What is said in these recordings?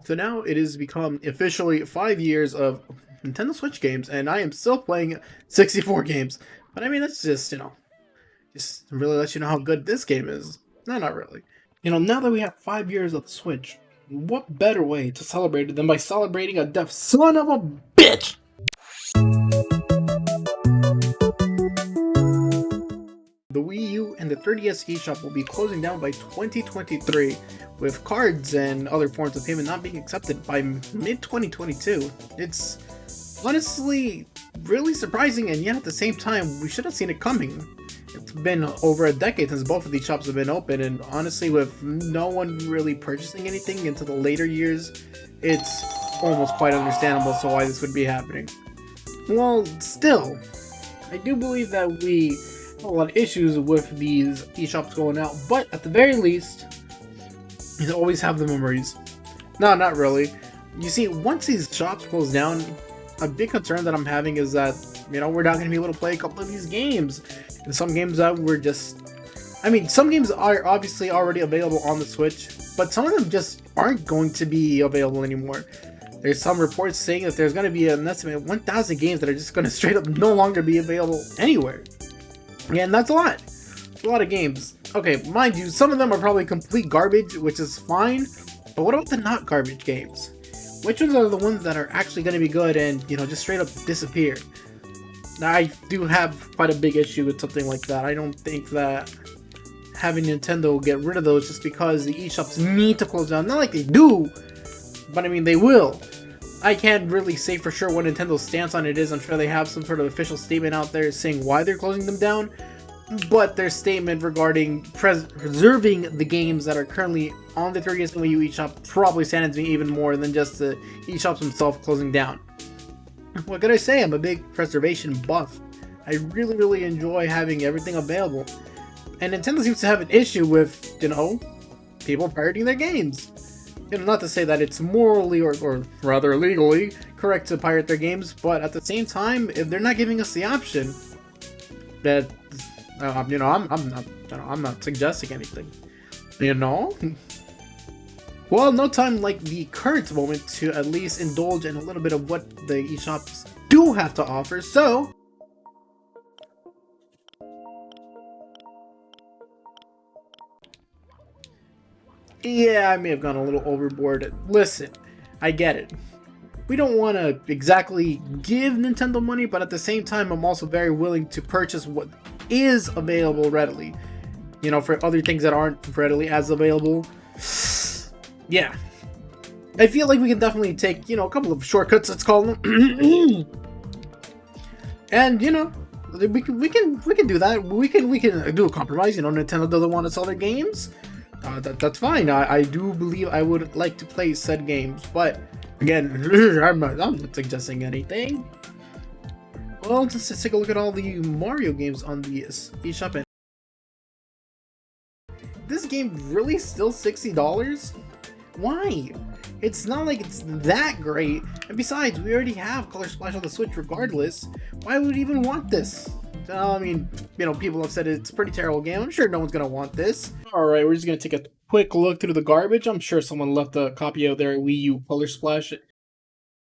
So now it has become officially 5 years of Nintendo Switch games, and I am still playing 64 games. But I mean, that's just, just really lets you know how good this game is. No, not really. Now that we have 5 years of the Switch, what better way to celebrate it than by celebrating a deaf son of a bitch? The Wii U and the 3DS eShop will be closing down by 2023, with cards and other forms of payment not being accepted by mid-2022. It's honestly really surprising, and yet at the same time, we should have seen it coming. It's been over a decade since both of these shops have been open, and honestly, with no one really purchasing anything into the later years, it's almost quite understandable as to why this would be happening. Well, still, I do believe that we have a lot of issues with these eShops going out, but at the very least, you always have the memories. No, not really. You see, once these shops close down, a big concern that I'm having is that, we're not going to be able to play a couple of these games. And some games that were just... some games are obviously already available on the Switch, but some of them just aren't going to be available anymore. There's some reports saying that there's going to be an estimated 1,000 games that are just going to straight up no longer be available anywhere. And that's a lot. It's a lot of games. Okay, mind you, some of them are probably complete garbage, which is fine, but what about the not garbage games? Which ones are the ones that are actually going to be good and, just straight up disappear? Now, I do have quite a big issue with something like that. I don't think that having Nintendo get rid of those just because the eShops need to close down. Not like they do, but they will. I can't really say for sure what Nintendo's stance on it is. I'm sure they have some sort of official statement out there saying why they're closing them down, but their statement regarding preserving the games that are currently on the 3DS and Wii U eShop probably saddens me even more than just the eShops themselves closing down. What can I say? I'm a big preservation buff. I really enjoy having everything available. And Nintendo seems to have an issue with, people pirating their games. Not to say that it's morally or rather legally correct to pirate their games, but at the same time, if they're not giving us the option, that I'm not suggesting anything. Well, no time like the current moment to at least indulge in a little bit of what the eShops do have to offer, so... Yeah, I may have gone a little overboard. Listen, I get it. We don't want to exactly give Nintendo money, but at the same time, I'm also very willing to purchase what is available readily. For other things that aren't readily as available. Yeah. I feel like we can definitely take, a couple of shortcuts, let's call them. And, we can do that. We can do a compromise. Nintendo doesn't want to sell their games. That's fine. I do believe I would like to play said games, but again, I'm not suggesting anything. Well, let's just take a look at all the Mario games on the eShop. This game really still $60? Why? It's not like it's that great, and besides, we already have Color Splash on the Switch regardless. Why would we even want this? People have said it's a pretty terrible game. I'm sure no one's gonna want this. Alright, we're just gonna take a quick look through the garbage. I'm sure someone left a copy of their Wii U Color Splash.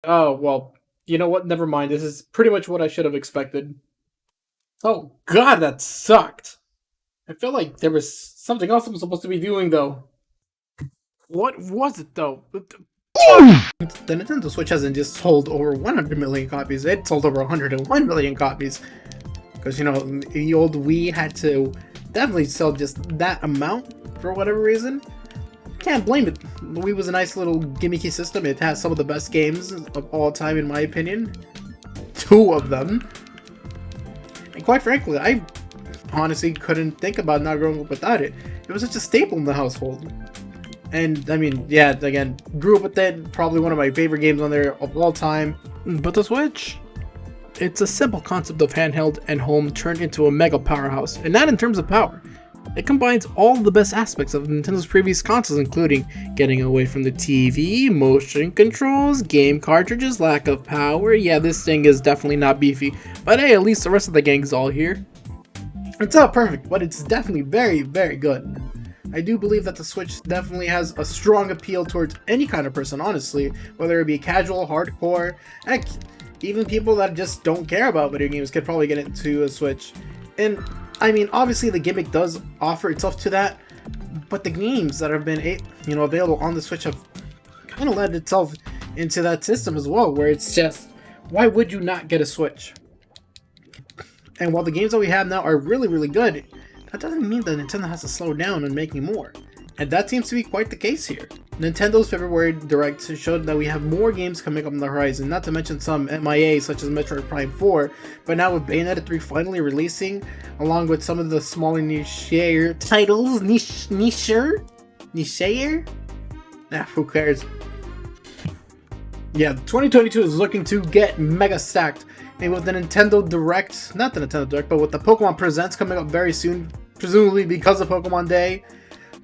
Oh, well, you know what? Never mind. This is pretty much what I should have expected. Oh god, that sucked! I feel like there was something else I'm supposed to be doing, though. What was it, though? The Nintendo Switch hasn't just sold over 100 million copies, it sold over 101 million copies. Because, the old Wii had to definitely sell just that amount for whatever reason. Can't blame it. The Wii was a nice little gimmicky system. It has some of the best games of all time, in my opinion. 2 of them. And quite frankly, I honestly couldn't think about not growing up without it. It was such a staple in the household. And, yeah, again, grew up with it. Probably one of my favorite games on there of all time. But the Switch? It's a simple concept of handheld and home turned into a mega powerhouse, and not in terms of power. It combines all the best aspects of Nintendo's previous consoles, including getting away from the TV, motion controls, game cartridges, lack of power. Yeah, this thing is definitely not beefy, but hey, at least the rest of the gang's all here. It's not perfect, but it's definitely very good. I do believe that the Switch definitely has a strong appeal towards any kind of person, honestly, whether it be casual, hardcore, heck, even people that just don't care about video games could probably get into a Switch. And I mean, obviously the gimmick does offer itself to that, but the games that have been, available on the Switch have kind of led itself into that system as well, where it's just, why would you not get a Switch? And while the games that we have now are really, really good, that doesn't mean that Nintendo has to slow down on making more. And that seems to be quite the case here. Nintendo's February Direct showed that we have more games coming up on the horizon, not to mention some MIA such as Metroid Prime 4, but now with Bayonetta 3 finally releasing, along with some of the smaller niche titles, nicher? Nah, who cares? Yeah, 2022 is looking to get mega stacked. And with the Nintendo Direct, not the Nintendo Direct, but with the Pokemon Presents coming up very soon, presumably because of Pokemon Day,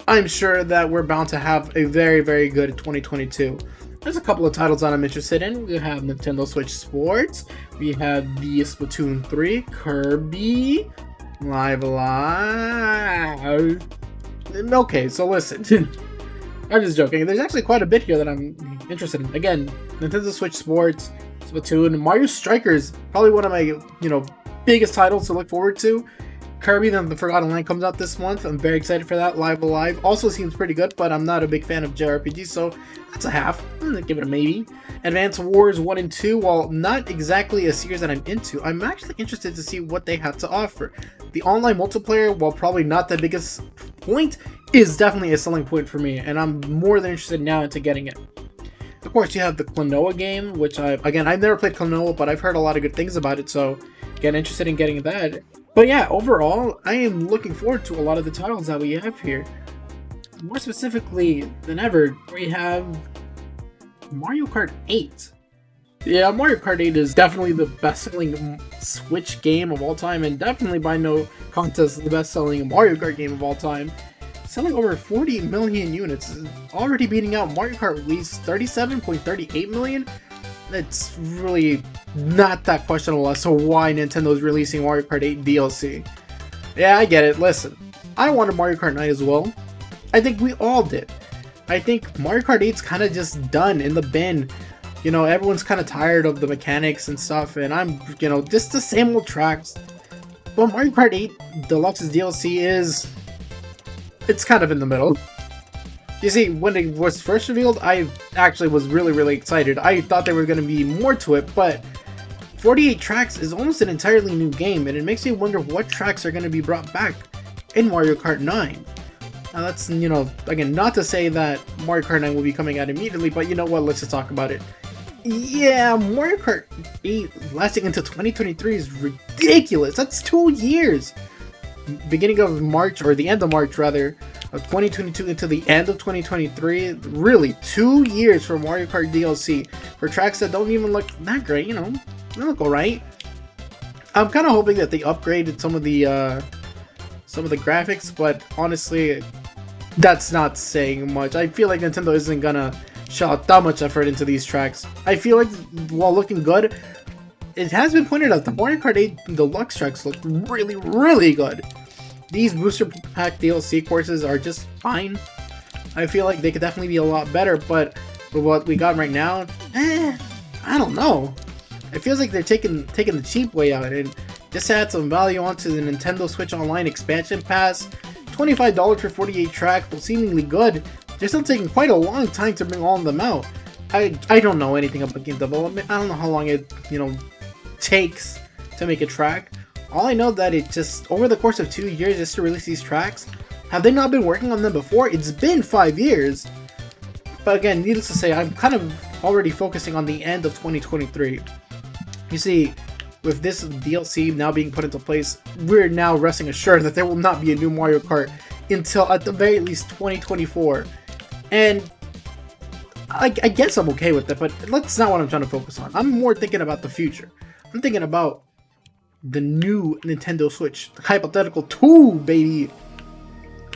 I'm sure that we're bound to have a very, very good 2022. There's a couple of titles that I'm interested in. We have Nintendo Switch Sports, we have the Splatoon 3, Kirby, Live Alive. Okay, so listen. I'm just joking. There's actually quite a bit here that I'm interested in. Again, Nintendo Switch Sports, Splatoon, Mario Strikers, probably one of my, biggest titles to look forward to. Kirby, the Forgotten Land comes out this month. I'm very excited for that. Live Alive also seems pretty good, but I'm not a big fan of JRPGs, so that's a half. I'm gonna give it a maybe. Advance Wars 1 and 2, while not exactly a series that I'm into, I'm actually interested to see what they have to offer. The online multiplayer, while probably not the biggest point, is definitely a selling point for me, and I'm more than interested now into getting it. Of course, you have the Klonoa game, which I've never played Klonoa, but I've heard a lot of good things about it, so again, interested in getting that. But yeah, overall, I am looking forward to a lot of the titles that we have here. More specifically than ever, we have Mario Kart 8. Yeah, Mario Kart 8 is definitely the best-selling Switch game of all time, and definitely by no contest the best-selling Mario Kart game of all time. Selling over 40 million units, already beating out Mario Kart Wii's 37.38 million. It's really not that questionable as to why Nintendo's releasing Mario Kart 8 DLC. Yeah, I get it. Listen, I wanted Mario Kart 9 as well. I think we all did. I think Mario Kart 8's kind of just done in the bin. Everyone's kind of tired of the mechanics and stuff, and I'm, just the same old tracks. But Mario Kart 8 Deluxe's DLC it's kind of in the middle. You see, when it was first revealed, I actually was really, really excited. I thought there were going to be more to it, but 48 tracks is almost an entirely new game, and it makes me wonder what tracks are going to be brought back in Mario Kart 9. Now that's, again, not to say that Mario Kart 9 will be coming out immediately, but you know what, let's just talk about it. Yeah, Mario Kart 8 lasting until 2023 is ridiculous. That's 2 years. Beginning of March, or the end of March rather, of 2022 until the end of 2023, really 2 years for Mario Kart DLC for tracks that don't even look that great. They look alright. I'm kind of hoping that they upgraded some of the graphics, but honestly, that's not saying much. I feel like Nintendo isn't gonna shell out that much effort into these tracks. I feel like while looking good, it has been pointed out the Mario Kart 8 Deluxe tracks look really, really good. These booster pack DLC courses are just fine. I feel like they could definitely be a lot better, but with what we got right now, I don't know. It feels like they're taking the cheap way out and just add some value onto the Nintendo Switch Online expansion pass. $25 for 48 tracks, well, seemingly good. They're still taking quite a long time to bring all of them out. I don't know anything about game development. I don't know how long it takes to make a track. All I know that it just, over the course of 2 years just to release these tracks, have they not been working on them before? It's been 5 years. But again, needless to say, I'm kind of already focusing on the end of 2023. You see, with this DLC now being put into place, we're now resting assured that there will not be a new Mario Kart until at the very least 2024. And I guess I'm okay with that, but that's not what I'm trying to focus on. I'm more thinking about the future. I'm thinking about the new Nintendo Switch. Hypothetical 2, baby!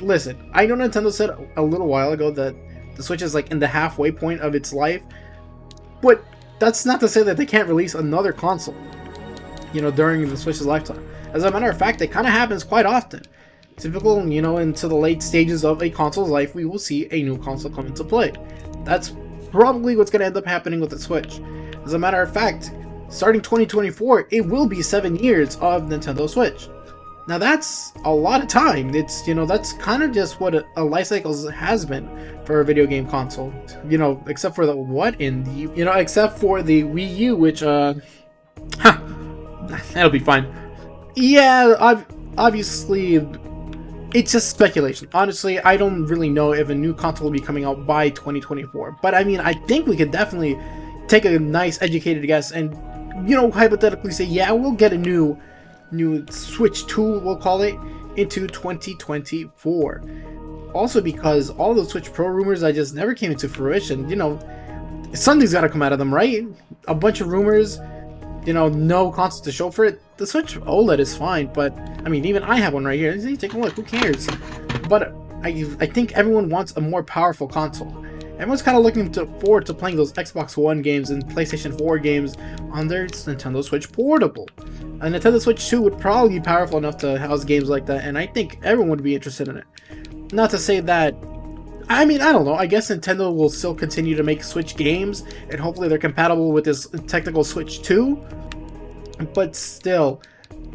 Listen, I know Nintendo said a little while ago that the Switch is like in the halfway point of its life, but that's not to say that they can't release another console, during the Switch's lifetime. As a matter of fact, it kind of happens quite often. typical, you know, into the late stages of a console's life, we will see a new console come into play. That's probably what's going to end up happening with the Switch. As a matter of fact, starting 2024, it will be 7 years of Nintendo Switch. Now that's a lot of time. It's, you know, that's kind of just what a life cycle has been for a video game console. You know, except for the except for the Wii U, which that'll be fine. Yeah, obviously, it's just speculation. Honestly, I don't really know if a new console will be coming out by 2024. But I mean, I think we could definitely take a nice educated guess and, you know, hypothetically say, yeah, we'll get a new Switch 2, we'll call it, into 2024. Also because all those Switch Pro rumors I just never came into fruition. You know, something's got to come out of them, right? A bunch of rumors, you know, no console to show for it. The Switch OLED is fine, but I mean, even I have one right here. Take a look, who cares? But I think everyone wants a more powerful console. Everyone's kind of looking forward to playing those Xbox One games and PlayStation 4 games on their Nintendo Switch Portable. A Nintendo Switch 2 would probably be powerful enough to house games like that, and I think everyone would be interested in it. Not to say that, I mean, I don't know, I guess Nintendo will still continue to make Switch games, and hopefully they're compatible with this technical Switch 2, but still,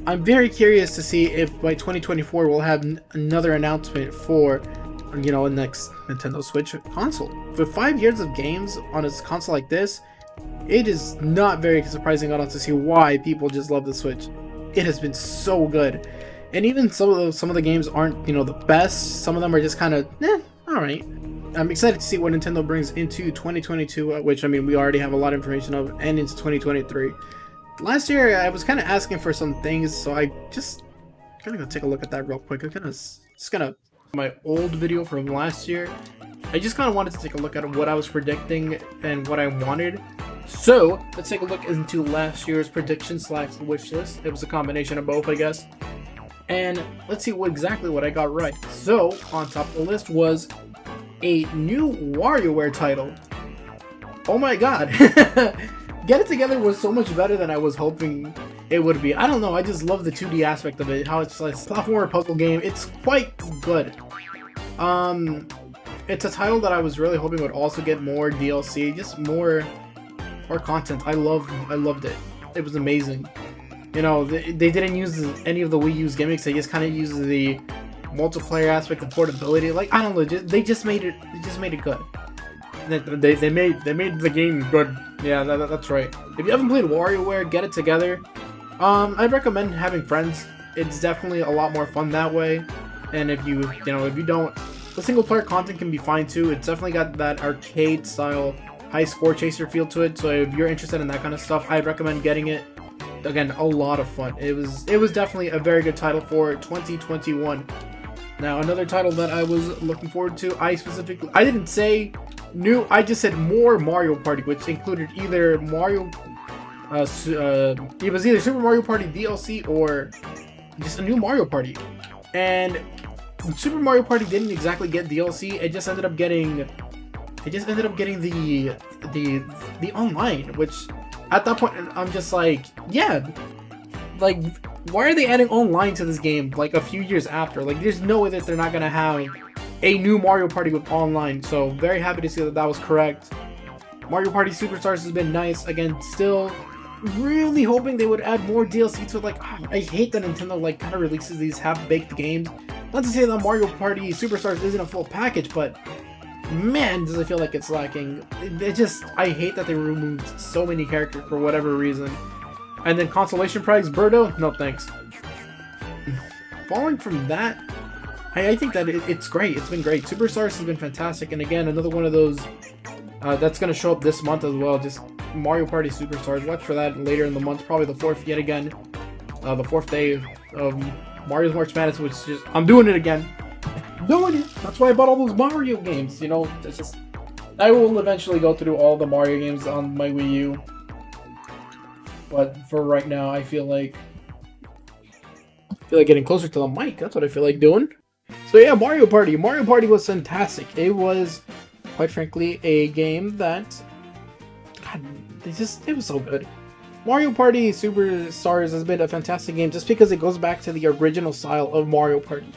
I'm very curious to see if by 2024 we'll have another announcement for, you know, a next Nintendo Switch console. With 5 years of games on a console like this, it is not very surprising at all to see why people just love the Switch. It has been so good, and even some of the games aren't, you know, the best. Some of them are just kind of, all right. I'm excited to see what Nintendo brings into 2022, which I mean we already have a lot of information of, and into 2023. Last year I was kind of asking for some things, so I just gonna go take a look at that real quick. I'm gonna my old video from last year. I just kind of wanted to take a look at what I was predicting and what I wanted. So let's take a look into last year's prediction / wish list. It was a combination of both, I guess. And let's see exactly what I got right. So on top of the list was a new WarioWare title. Oh my god. Get It Together was so much better than I was hoping it would be. I don't know, I just love the 2D aspect of it, how it's like a sophomore puzzle game. It's quite good. It's a title that I was really hoping would also get more DLC, just more content. I loved it. It was amazing. You know, they didn't use any of the Wii U's gimmicks. They just kind of used the multiplayer aspect of portability. Like, I don't know, they just made it good. They made the game good. Yeah, that's right. If you haven't played WarioWare, Get It Together. I'd recommend having friends. It's definitely a lot more fun that way. And if you don't, the single player content can be fine too. It's definitely got that arcade style high score chaser feel to it. So if you're interested in that kind of stuff, I'd recommend getting it. Again, a lot of fun. It was definitely a very good title for 2021. Now, another title that I was looking forward to, I didn't say new, I just said more Mario Party, which included either it was either Super Mario Party DLC or just a new Mario Party. And Super Mario Party didn't exactly get DLC. It just ended up getting the online, which at that point I'm just like, yeah, like, why are they adding online to this game like a few years after? Like, there's no way that they're not gonna have a new Mario Party with online. So very happy to see that was correct. Mario Party Superstars has been nice. Again, still really hoping they would add more DLC to it. Like, I hate that Nintendo like kind of releases these half-baked games. Not to say that Mario Party Superstars isn't a full package, but man, does it feel like it's lacking. I hate that they removed so many characters for whatever reason. And then consolation prize, Birdo? No thanks. Following from that, I think that it's great. It's been great. Superstars has been fantastic. And again, another one of those that's going to show up this month as well. Just Mario Party Superstars. Watch for that later in the month. Probably the 4th yet again. The 4th day of Mario's March Madness, which is just, I'm doing it again. Doing it. That's why I bought all those Mario games. You know, it's just, I will eventually go through all the Mario games on my Wii U. But for right now, I feel like getting closer to the mic. That's what I feel like doing. So yeah, Mario Party. Mario Party was fantastic. It was, quite frankly, a game that, God, it was so good. Mario Party Superstars has been a fantastic game just because it goes back to the original style of Mario Party.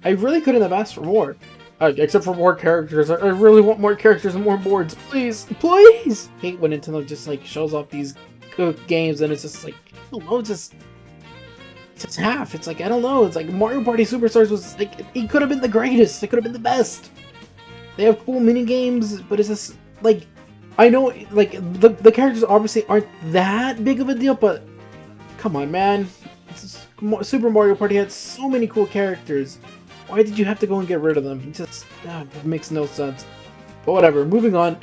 I really couldn't have asked for more. Except for more characters. I really want more characters and more boards. Please, please! I hate when Nintendo just like shows off these good games and it's just like, I don't know, it's just half. It's like, I don't know, it's like Mario Party Superstars was like, it could have been the greatest. It could have been the best. They have cool mini games, but it's just like, I know like the characters obviously aren't that big of a deal, but come on, man. Super Mario Party had so many cool characters. Why did you have to go and get rid of them? It makes no sense. But whatever, moving on.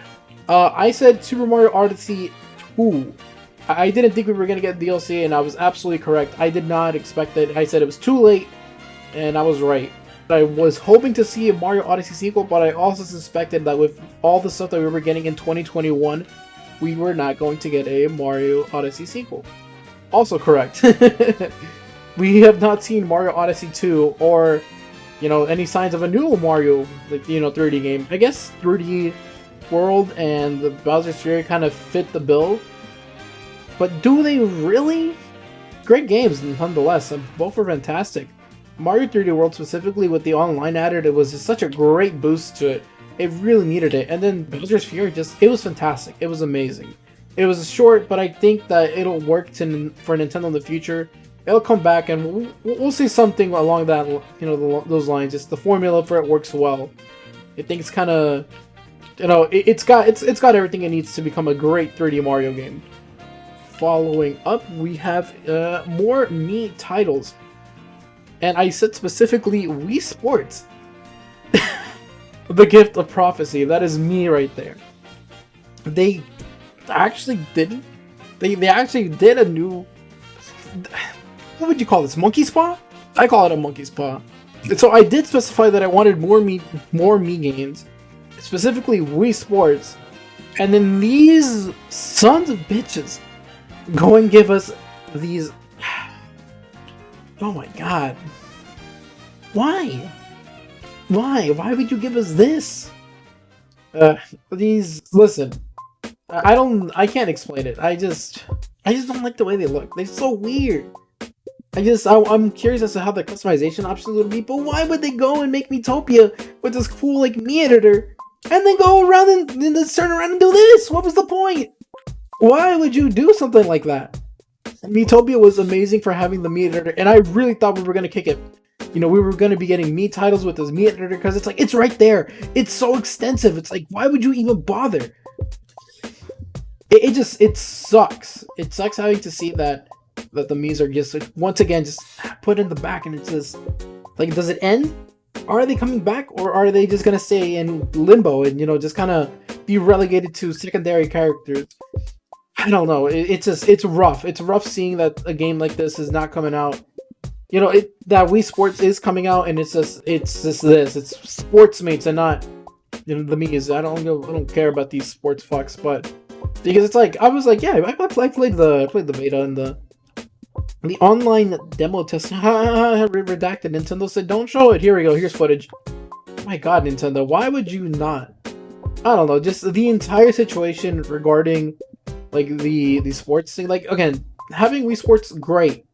I said Super Mario Odyssey 2. I didn't think we were going to get DLC, and I was absolutely correct. I did not expect it. I said it was too late, and I was right. I was hoping to see a Mario Odyssey sequel, but I also suspected that with all the stuff that we were getting in 2021, we were not going to get a Mario Odyssey sequel. Also correct. We have not seen Mario Odyssey 2 or, you know, any signs of a new Mario, like, you know, 3D game. I guess 3D World and the Bowser's Fury kind of fit the bill. But do they really? Great games nonetheless. Both are fantastic. Mario 3D World specifically with the online added, it was just such a great boost to it. It really needed it. And then Bowser's Fury it was fantastic. It was amazing. It was short, but I think that it'll work for Nintendo in the future. It'll come back, and we'll see something along that, you know, those lines. Just the formula for it works well. I think it's kind of, you know, it's got everything it needs to become a great 3D Mario game. Following up, we have more Mii titles, and I said specifically Wii Sports. The Gift of Prophecy. That is me right there. They actually did. They actually did a new. What would you call this? Monkey's Paw? I call it a monkey's paw. So I did specify that I wanted more Mii games, specifically Wii Sports, and then these sons of bitches go and give us these. Oh my god! Why? Why would you give us this? These. Listen, I can't explain it. I just don't like the way they look. They're so weird. I'm curious as to how the customization options would be, but why would they go and make Miitopia with this cool, like, Mii editor, and then go around and then turn around and do this? What was the point? Why would you do something like that? Miitopia was amazing for having the Mii editor, and I really thought we were going to kick it. You know, we were going to be getting Mii titles with this Mii editor, because it's like, it's right there. It's so extensive. It's like, why would you even bother? It sucks. It sucks having to see that the Miis are just, once again, just put in the back, and it's just like, does it end? Are they coming back, or are they just gonna stay in limbo and, you know, just kind of be relegated to secondary characters? I don't know. It's rough. It's rough seeing that a game like this is not coming out. You know, that Wii Sports is coming out, and it's sports mates and not, you know, the Miis. I don't care about these sports fucks, but because it's like, I was like, yeah, I played the beta and the online demo test. Redacted. Nintendo said, don't show it. Here we go. Here's footage. My god, Nintendo. Why would you not? I don't know. Just the entire situation regarding, like, the sports thing. Like, again, having Wii Sports, great.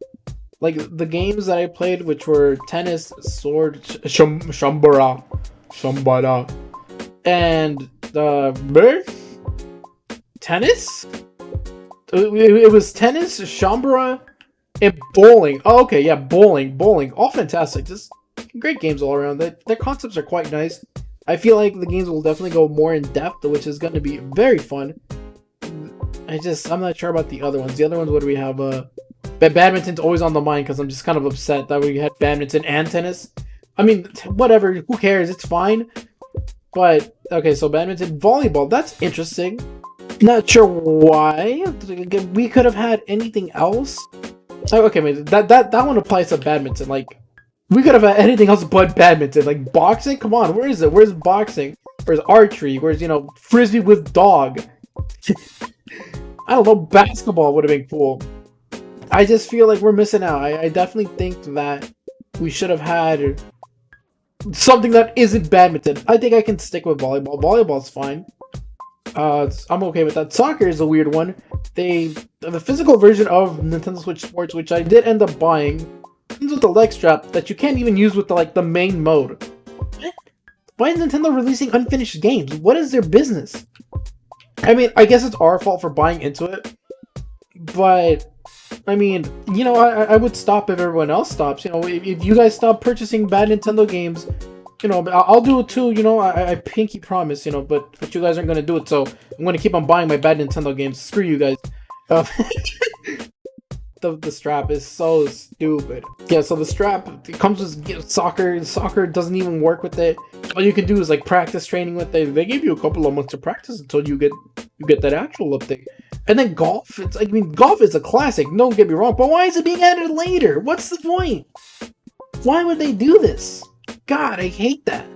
Like, the games that I played, which were Tennis, Sword, Shambara, and Tennis? It was Tennis, Shambara, and Bowling. Oh, okay, yeah, Bowling. All fantastic. Just great games all around. Their concepts are quite nice. I feel like the games will definitely go more in depth, which is going to be very fun. I'm not sure about the other ones. The other ones, what do we have? Badminton's always on the mind, because I'm just kind of upset that we had badminton and tennis. I mean, whatever. Who cares? It's fine. But, okay, so badminton. Volleyball. That's interesting. Not sure why. We could have had anything else. Oh, okay, wait, that one applies to badminton. Like, we could have had anything else but badminton. Like, boxing? Come on, where is it? Where's boxing? Where's archery? Where's, you know, frisbee with dog? I don't know, basketball would have been cool. I just feel like we're missing out. I definitely think that we should have had something that isn't badminton. I think I can stick with volleyball. Volleyball's fine. I'm okay with that. Soccer is a weird one. The physical version of Nintendo Switch Sports, which I did end up buying, comes with a leg strap that you can't even use with the main mode. What? Why is Nintendo releasing unfinished games? What is their business? I mean, I guess it's our fault for buying into it, but I mean, you know, I would stop if everyone else stops. You know, if you guys stop purchasing bad Nintendo games, you know, I'll do it too. You know, I pinky promise. You know, but you guys aren't gonna do it, so I'm gonna keep on buying my bad Nintendo games. Screw you guys. The strap is so stupid. Yeah, so the strap, it comes with soccer. Soccer doesn't even work with it. All you can do is like practice training with it. They give you a couple of months of practice until you get that actual update. And then golf, I mean, golf is a classic. Don't get me wrong, but why is it being added later? What's the point? Why would they do this? God, I hate that.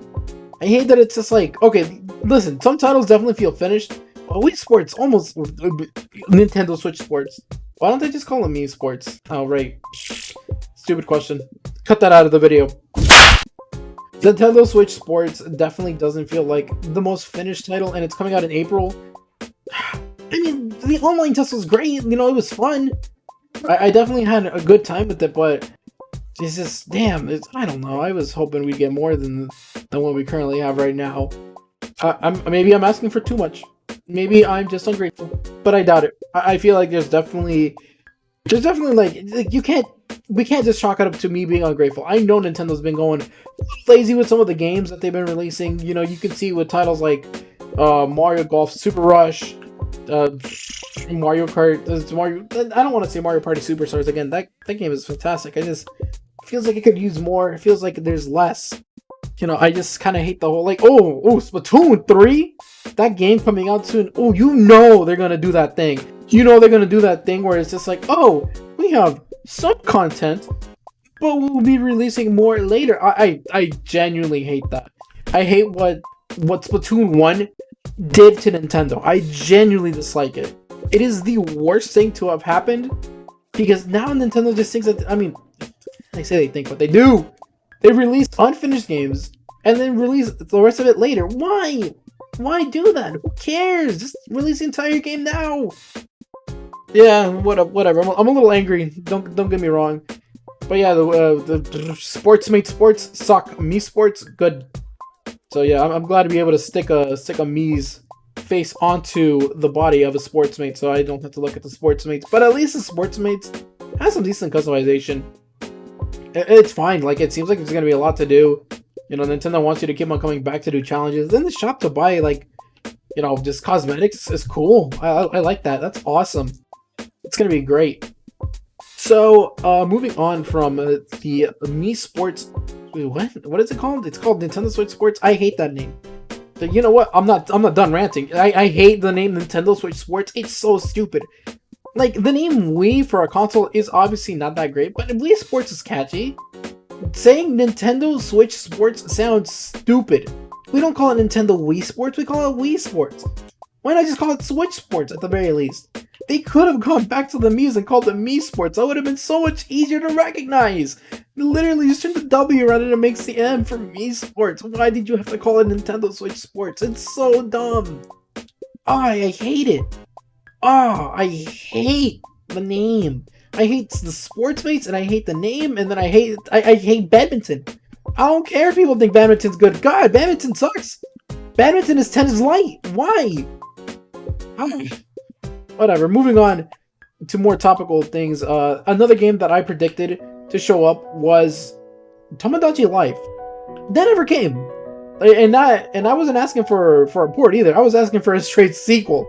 I hate that it's just like, okay, listen, some titles definitely feel finished. But Wii Sports almost Nintendo Switch Sports. Why don't they just call them Mii Sports? Oh, right. Stupid question. Cut that out of the video. Nintendo Switch Sports definitely doesn't feel like the most finished title, and it's coming out in April. I mean, the online test was great. You know, it was fun. I definitely had a good time with it, but it's just, damn, I don't know. I was hoping we'd get more than what we currently have right now. Maybe I'm asking for too much. Maybe I'm just ungrateful, but I doubt it. I feel like there's definitely like we can't just chalk it up to me being ungrateful. I know Nintendo's been going lazy with some of the games that they've been releasing. You know, you can see with titles like Mario Golf Super Rush, Mario Kart, Mario. I don't want to say Mario Party Superstars again. That game is fantastic. It feels like it could use more. It feels like there's less. You know, I just kind of hate the whole, like, oh, Splatoon 3? That game coming out soon. Oh, you know they're going to do that thing. You know they're going to do that thing where it's just like, oh, we have some content, but we'll be releasing more later. I genuinely hate that. I hate what Splatoon 1 did to Nintendo. I genuinely dislike it. It is the worst thing to have happened, because now Nintendo just thinks that, I mean, they say they think, but they do. They release unfinished games and then release the rest of it later. Why? Why do that? Who cares? Just release the entire game now. Yeah, whatever. I'm a little angry. Don't get me wrong. But yeah, the SportsMate Sports suck. Mii Sports good. So yeah, I'm glad to be able to stick a Mii's face onto the body of a SportsMate, so I don't have to look at the SportsMates. But at least the SportsMates has some decent customization. It's fine. Like, it seems like there's gonna be a lot to do. You know, Nintendo wants you to keep on coming back to do challenges. Then the shop to buy, like, you know, just cosmetics is cool. I like that. That's awesome. It's gonna be great. So, moving on from the Mii Sports. Wait, what is it called? It's called Nintendo Switch Sports. I hate that name. But you know what? I'm not done ranting. I hate the name Nintendo Switch Sports. It's so stupid. Like, the name Wii for a console is obviously not that great, but Wii Sports is catchy. Saying Nintendo Switch Sports sounds stupid. We don't call it Nintendo Wii Sports, we call it Wii Sports. Why not just call it Switch Sports at the very least? They could have gone back to the Mii's and called it Mii Sports. That would have been so much easier to recognize. Literally, just turn the W around and it makes the M for Mii Sports. Why did you have to call it Nintendo Switch Sports? It's so dumb. Oh, I hate it. Oh, I hate the name. I hate the SportsMates, and I hate the name, and then I hate badminton. I don't care if people think badminton's good. God, badminton sucks. Badminton is tennis light. Why? Whatever. Moving on to more topical things. Another game that I predicted to show up was Tomodachi Life. That never came. And I wasn't asking for a port either. I was asking for a straight sequel.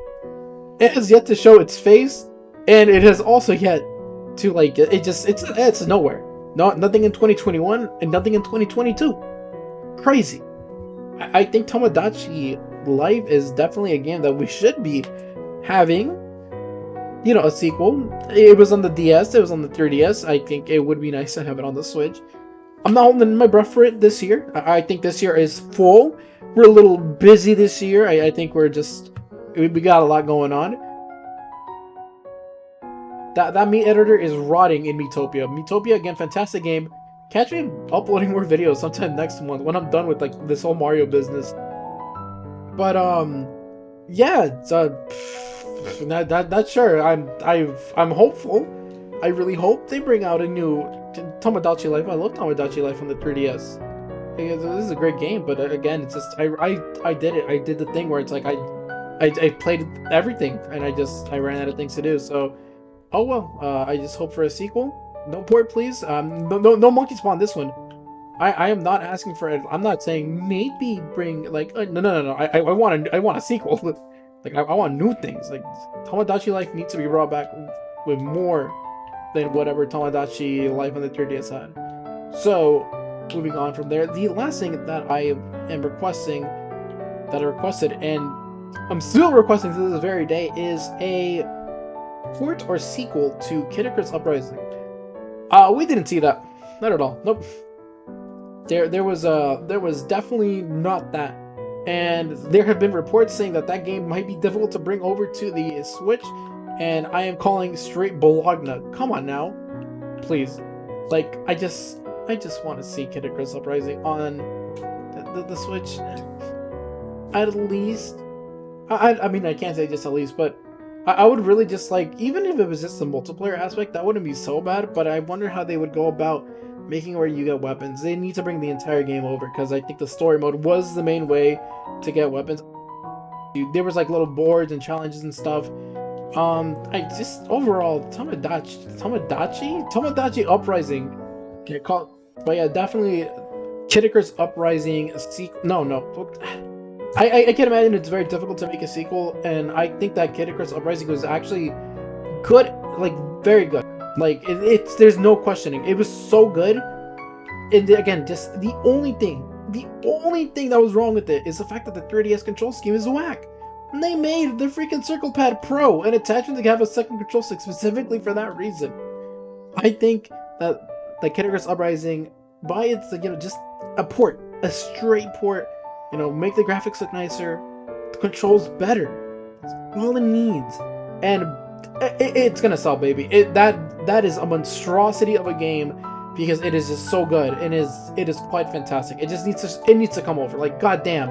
It has yet to show its face, and it has also yet to, like, it's nowhere. Nothing in 2021 and nothing in 2022. Crazy. I think Tomodachi Life is definitely a game that we should be having, you know, a sequel. It was on the DS, it was on the 3DS. I think it would be nice to have it on the Switch. I'm not holding my breath for it this year. I think this year is full. We're a little busy this year. I think we got a lot going on. That Mii editor is rotting in Miitopia. Miitopia, again, fantastic game. Catch me uploading more videos sometime next month when I'm done with, like, this whole Mario business. But yeah, it's, that's sure. I'm hopeful. I really hope they bring out a new Tomodachi Life. I love Tomodachi Life on the 3DS. This is a great game, but again, it's just I did it. I did the thing where it's like I played everything, and I ran out of things to do. So, oh well. I just hope for a sequel. No port, please. No monkey spawn this one. I am not asking for it. I'm not saying maybe bring like no. I want a sequel. Like I want new things. Like Tomodachi Life needs to be brought back with more than whatever Tomodachi Life on the 3DS had. So moving on from there, the last thing that I am requesting, that I requested, and I'm still requesting to this very day, is a port or sequel to Kid Icarus Uprising. We didn't see that. Not at all. Nope. There was definitely not that. And there have been reports saying that game might be difficult to bring over to the Switch, and I am calling straight Bologna. Come on now. Please. Like, I just want to see Kid Icarus Uprising on the Switch. At least. I mean, I can't say just at least, but I would really just like, even if it was just the multiplayer aspect, that wouldn't be so bad, but I wonder how they would go about making where you get weapons. They need to bring the entire game over, because I think the story mode was the main way to get weapons. There was like little boards and challenges and stuff. I just overall Tomodachi Uprising. Okay, but yeah, definitely Kid Icarus Uprising sequel. No. I can imagine it's very difficult to make a sequel, and I think that Kid Icarus Uprising was actually good, like very good. Like it's there's no questioning. It was so good. And again, just the only thing that was wrong with it is the fact that the 3DS control scheme is whack. And they made the freaking Circle Pad Pro an attachment to have a second control stick specifically for that reason. I think that the Kid Icarus Uprising, by its just a port, a straight port, make the graphics look nicer, the controls better. That's all it needs, and it's gonna sell, baby. That is a monstrosity of a game, because it is just so good, and it is quite fantastic. It needs to come over. Like, goddamn.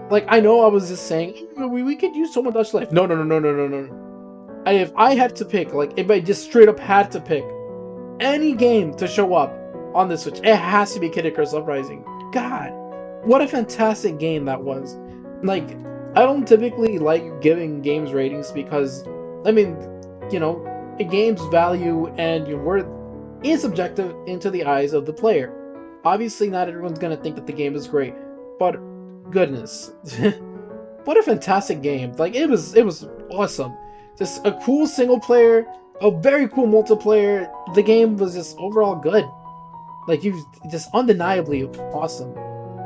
Like, I know I was just saying we could use Tomodachi Life. No. If I had to pick, like, if I just straight up had to pick any game to show up on the Switch, it has to be Kid Icarus Uprising. God, what a fantastic game that was. Like, I don't typically like giving games ratings because, I mean, a game's value and your worth is subjective into the eyes of the player. Obviously, not everyone's gonna think that the game is great, but goodness, what a fantastic game! Like, it was awesome. Just a cool single player, a very cool multiplayer. The game was just overall good. Like, you just undeniably awesome.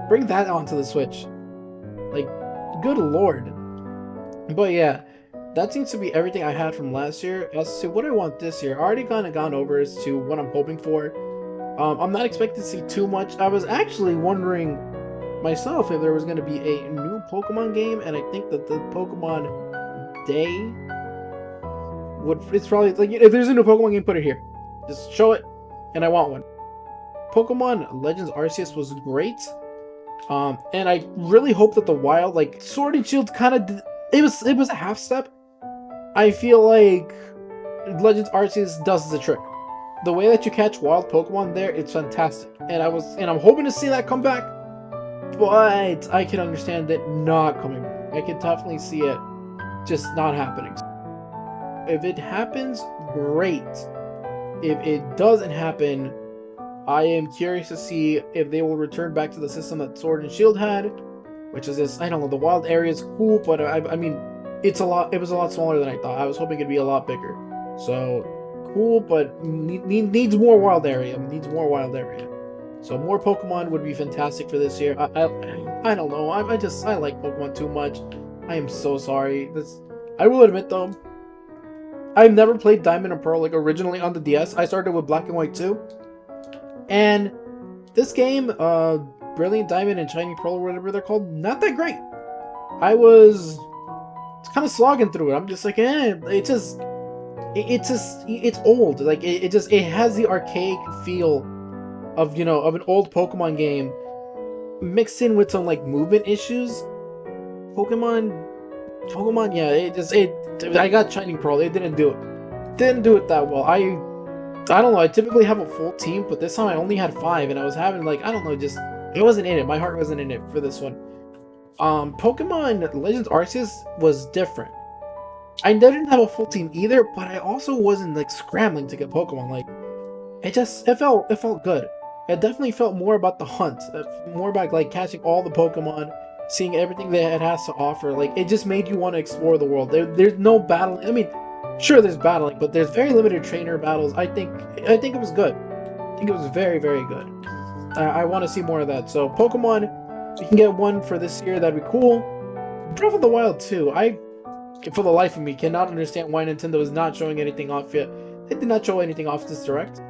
Bring that onto the Switch. Like, good lord. But yeah, that seems to be everything I had from last year. As to what I want this year, I already kind of gone over as to what I'm hoping for. I'm not expecting to see too much. I was actually wondering myself if there was going to be a new Pokemon game, and I think that the Pokemon Day it's probably like, if there's a new Pokemon game, put it here. Just show it, and I want one. Pokemon Legends Arceus was great. And I really hope that the wild, like, Sword and Shield kind of it was a half step. I feel like Legends Arceus does the trick. The way that you catch wild Pokemon there, it's fantastic. And I'm hoping to see that come back. But I can understand it not coming back. I can definitely see it just not happening. If it happens, great. If it doesn't happen, I am curious to see if they will return back to the system that Sword and Shield had, which is this, I don't know, the wild area is cool, but I mean, it was a lot smaller than I thought. I was hoping it'd be a lot bigger. So, cool, but needs more wild area. So more Pokemon would be fantastic for this year. I don't know. I like Pokemon too much. I am so sorry. I will admit though, I've never played Diamond and Pearl like originally on the DS. I started with Black and White too. And this game, Brilliant Diamond and Shiny Pearl, or whatever they're called, not that great. I was kind of slogging through it. I'm just like, it's old. Like it has the archaic feel of of an old Pokemon game mixed in with some like movement issues. Pokemon, yeah. I got Shiny Pearl. It didn't do it that well. I don't know, I typically have a full team, but this time I only had 5, and I was having, like, I don't know, just, it wasn't in it. My heart wasn't in it for this one. Pokemon Legends Arceus was different. I didn't have a full team either, but I also wasn't, like, scrambling to get Pokemon. Like, it felt good. It definitely felt more about the hunt, more about, like, catching all the Pokemon, seeing everything that it has to offer. Like, it just made you want to explore the world. There's no battling. I mean, sure, there's battling, but there's very limited trainer battles. I think it was good. I think it was very, very good. I want to see more of that. So, Pokemon, if you can get one for this year, that'd be cool. Breath of the Wild 2, I, for the life of me, cannot understand why Nintendo is not showing anything off yet. They did not show anything off this Direct.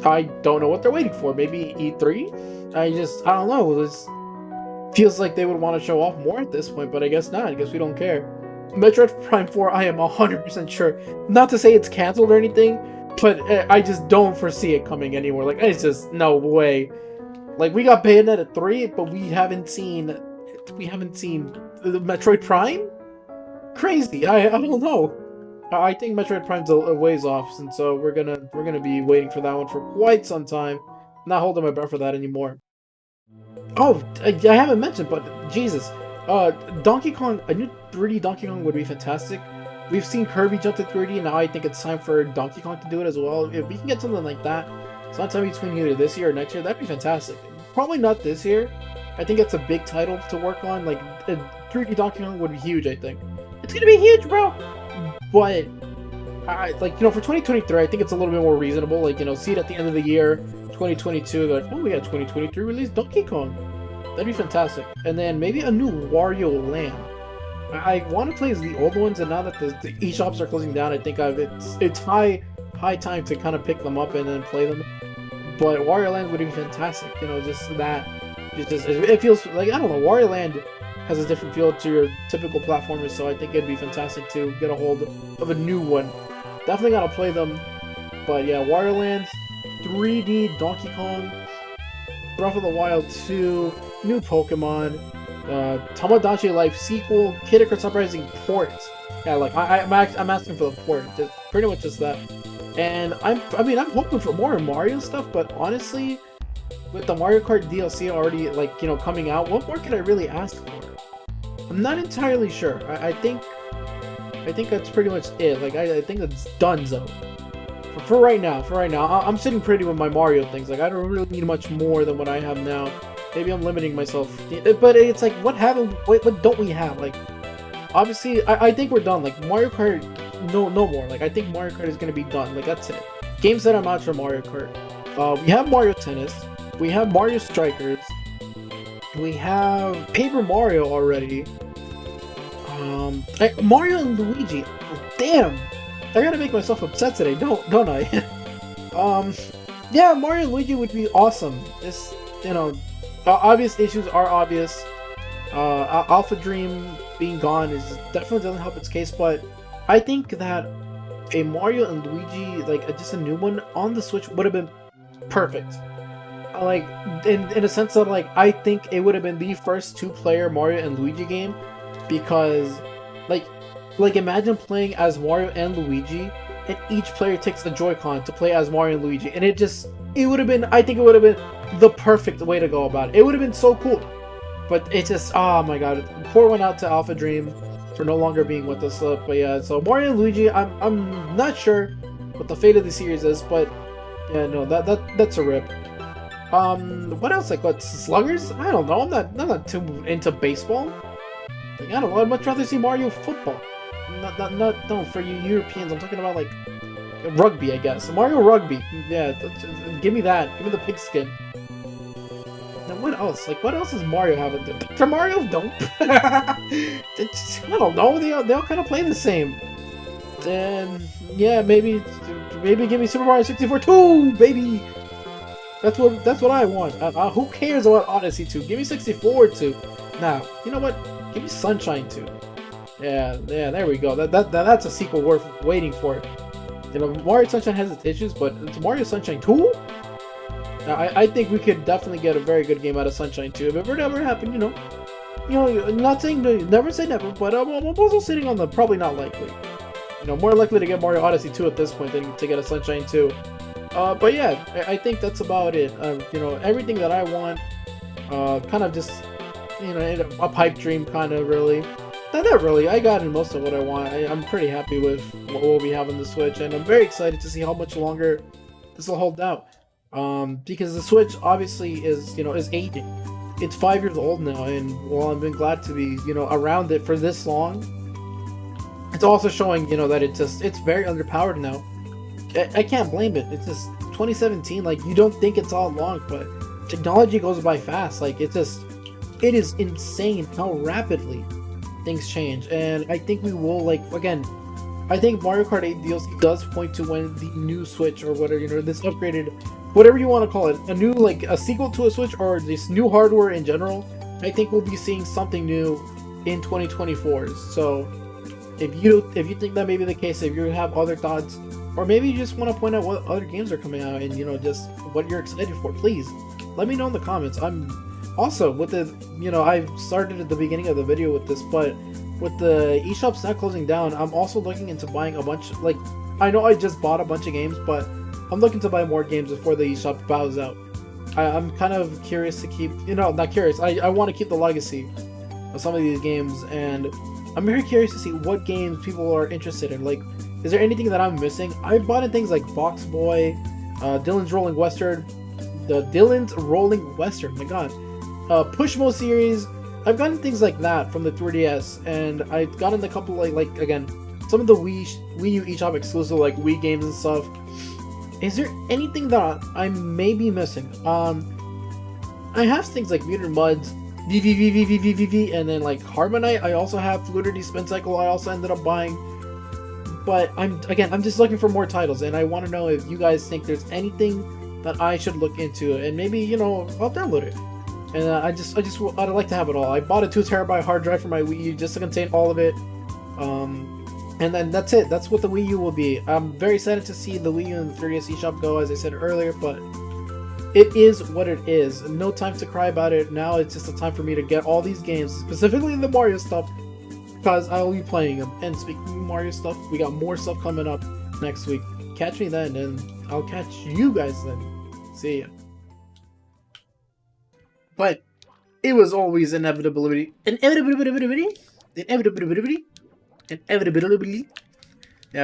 I don't know what they're waiting for. Maybe E3? I don't know. This feels like they would want to show off more at this point, but I guess not. I guess we don't care. Metroid Prime 4, I am 100% sure. Not to say it's canceled or anything, but I just don't foresee it coming anywhere. Like, it's just no way. Like, we got Bayonetta 3, but we haven't seen the Metroid Prime? Crazy. I don't know. I think Metroid Prime's a ways off, and so we're gonna be waiting for that one for quite some time. Not holding my breath for that anymore. Oh, I haven't mentioned, but Jesus, Donkey Kong, a new 3D Donkey Kong would be fantastic. We've seen Kirby jump to 3D, and now I think it's time for Donkey Kong to do it as well. If we can get something like that, sometime between either this year or next year, that'd be fantastic. Probably not this year. I think it's a big title to work on. Like, 3D Donkey Kong would be huge, I think. It's gonna be huge, bro! But, for 2023, I think it's a little bit more reasonable. Like, see it at the end of the year, 2022, like, oh, we got 2023 release Donkey Kong. That'd be fantastic. And then maybe a new Wario Land. I want to play as the old ones, and now that the eShops are closing down, I think it's high time to kind of pick them up and then play them. But Wario Land would be fantastic. Just that. It feels like, I don't know, Wario Land has a different feel to your typical platformers, so I think it'd be fantastic to get a hold of a new one. Definitely gotta play them. But yeah, Wario Land, 3D Donkey Kong, Breath of the Wild 2, new Pokemon, Tamagotchi Life sequel, Kid Icarus Uprising port. Yeah, like I'm asking for the port. Pretty much just that. And I'm hoping for more Mario stuff, but honestly, with the Mario Kart DLC already coming out, what more can I really ask for? I'm not entirely sure. I think that's pretty much it. Like I think that's donezo. For right now, I'm sitting pretty with my Mario things. Like, I don't really need much more than what I have now. Maybe I'm limiting myself, but it's like, what don't we have? Like, obviously, I think we're done. Like, Mario Kart, no more. Like, I think Mario Kart is gonna be done. Like, that's it. Games that I'm out for Mario Kart. We have Mario Tennis. We have Mario Strikers. We have Paper Mario already. Mario and Luigi. Damn. I gotta make myself upset today, don't I? Yeah, Mario and Luigi would be awesome. This, obvious issues are obvious. Alpha Dream being gone definitely doesn't help its case, but I think that a Mario and Luigi, just a new one on the Switch would have been perfect. Like, in a sense that, I think it would have been the first two-player Mario and Luigi game, because, imagine playing as Mario and Luigi, and each player takes the Joy-Con to play as Mario and Luigi, and it would have been, I think it would have been the perfect way to go about it. It would have been so cool. But it just, oh my god, pour one out to Alpha Dream for no longer being with us. But yeah, so Mario and Luigi, I'm not sure what the fate of the series is, but yeah, no, that's a rip. What else? What, Sluggers? I don't know. I'm not too into baseball. I don't know. I'd much rather see Mario football. No, for you Europeans, I'm talking about rugby, I guess. Mario Rugby. Yeah, give me that. Give me the pigskin. Now what else? What else does Mario have? Dr. Mario? Nope. I don't know. They all kind of play the same. And yeah, maybe give me Super Mario 64 2, baby. That's what I want. Who cares about Odyssey 2? Give me 64 2. Nah, you know what? Give me Sunshine 2. Yeah, there we go. That's a sequel worth waiting for. Mario Sunshine has its issues, but it's Mario Sunshine 2? I think we could definitely get a very good game out of Sunshine 2. If it would ever happen, not saying never say never, but I'm also sitting on the probably not likely. More likely to get Mario Odyssey 2 at this point than to get a Sunshine 2. But yeah, I think that's about it. You know, everything that I want, kind of just, you know, a pipe dream, kind of really. Not really. I got in most of what I want. I'm pretty happy with what we have on the Switch, and I'm very excited to see how much longer this will hold out. Because the Switch obviously is, you know, is aging. It's 5 years old now, and while I've been glad to be, you know, around it for this long, it's also showing, you know, that it's very underpowered now. I can't blame it. It's just 2017. Like, you don't think it's all long, but technology goes by fast. Like, it is insane how rapidly things change. And I think we will, like, again, I think Mario Kart 8 DLC does point to when the new Switch, or whatever, you know, this upgraded, whatever you want to call it, a new, like, a sequel to a Switch, or this new hardware in general. I think we'll be seeing something new in 2024. So if you think that may be the case, if you have other thoughts, or maybe you just want to point out what other games are coming out, and, you know, just what you're excited for, please let me know in the comments. I'm also, with the, you know, I started at the beginning of the video with this, but with the eShops not closing down, I'm also looking into buying a bunch. Like, I know I just bought a bunch of games, but I'm looking to buy more games before the eShop bows out. I'm kind of curious to keep, you know, not curious, I want to keep the legacy of some of these games, and I'm very curious to see what games people are interested in. Like, is there anything that I'm missing? I've bought in things like Box Boy, Dylan's Rolling Western, my god, Pushmo series. I've gotten things like that from the 3DS, and I've gotten a couple, like again, some of the Wii U eShop exclusive, like Wii games and stuff. Is there anything that I may be missing? I have things like Mutant Muds, VVVVVVV, and then like Harmonite. I also have Fluidity Spin Cycle. I also ended up buying. But I'm just looking for more titles, and I want to know if you guys think there's anything that I should look into, and maybe, you know, I'll download it. And I'd like to have it all. I bought a 2 terabyte hard drive for my Wii U just to contain all of it. And then that's it. That's what the Wii U will be. I'm very excited to see the Wii U and the 3DS eShop go, as I said earlier, but it is what it is. No time to cry about it. Now it's just a time for me to get all these games, specifically the Mario stuff, because I will be playing them. And speaking of Mario stuff, we got more stuff coming up next week. Catch me then, and I'll catch you guys then. See ya. But it was always inevitability. Yeah,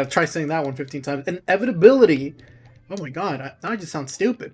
I've tried saying that one 15 times. Inevitability. Oh my god, now I just sound stupid.